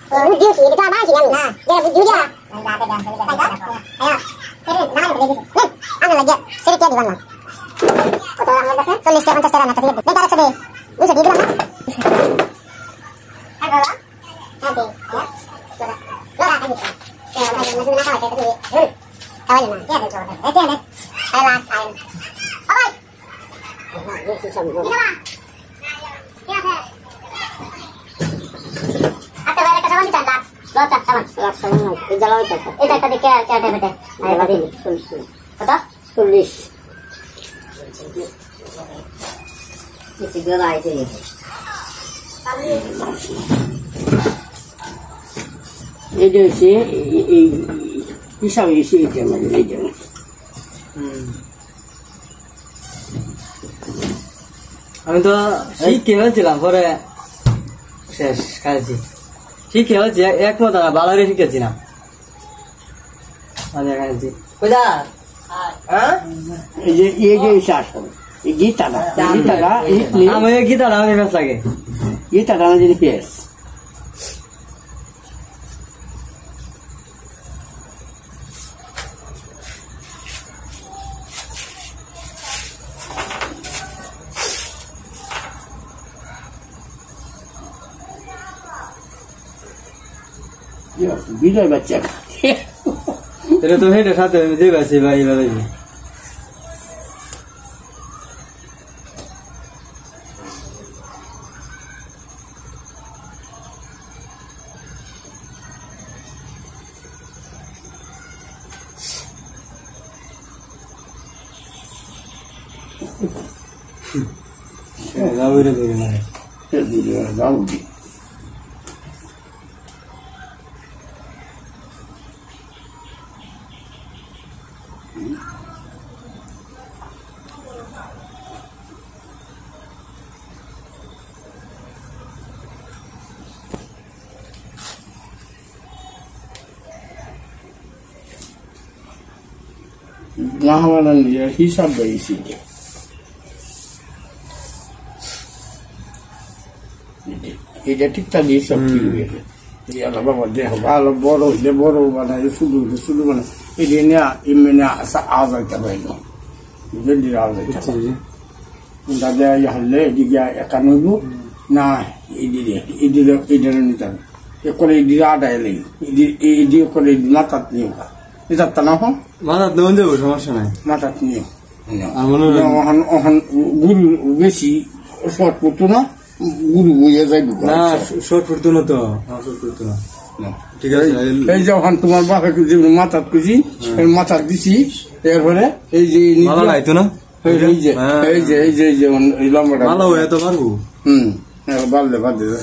Bujuk sih, itu apa sih yang nah, dia bujuk dia. Ayo, seri, nama itu lagi. Anu lagi, seri dia di mana? Foto orang lagi sih, tulis dia Manchester anak kecil. Negara sedih, bisa di mana? Apa? Nanti, ya. Lora kan gitu. Ya, masih nak kalah kayak tadi. Kawan mana? Dia ada coba. Dia ada. Ayo lah, ayo. Apa? Ini susah banget. Ini apa? Ya, saya. Lota sama laksana jalan itu. Itu tadi kayak ada bete. Ayo tadi. Apa? Tulis. Isi gelar itu. Itu sih bisa isi itu macam itu. আমি তো শিখে হয়েছিলাম পরে শেষ খাইছি শিখে হচ্ছে এক মতো না ভালো শিখেছি না খাইছি এই যে শ্বাস এই গীতাটা আমি গীতাটা আমি বেশ লাগে গীতাটা আমার যদি পেস বিজয় বাচ্চা এটা তো হেঁটে সাথে যে বাসি বা এইভাবে যাবে রে মানে যাবো Ngahawalan dia hisab isi. Ini kita di hisab kiri. Dia apa dia kalau boro mana sudu mana. Ini imena sahaja kita ini. Jadi awal kita. Untuk dia yang le dia akan nunggu. Nah ini ni tak. Kalau dia ada ini, dia kalau dia matat ni kan. Itu tanah apa? মাথাত নেওয়া যাবো সমস্যা নাই মাথাত নিয়ে আর গুরু বেশি short পড়তো না গুরু বইয়ে যাইব না শর্ট পড়তো না তো শর্ট পড়তো না ঠিক আছে এই যখন তোমার বাপে মাথাত খুঁজি মাথাত দিছি এরপরে এই যে মালা লাইতো না এই যে লম্বাটা মালা হয়ে তো পারবো বাড়লে বাদ দিয়ে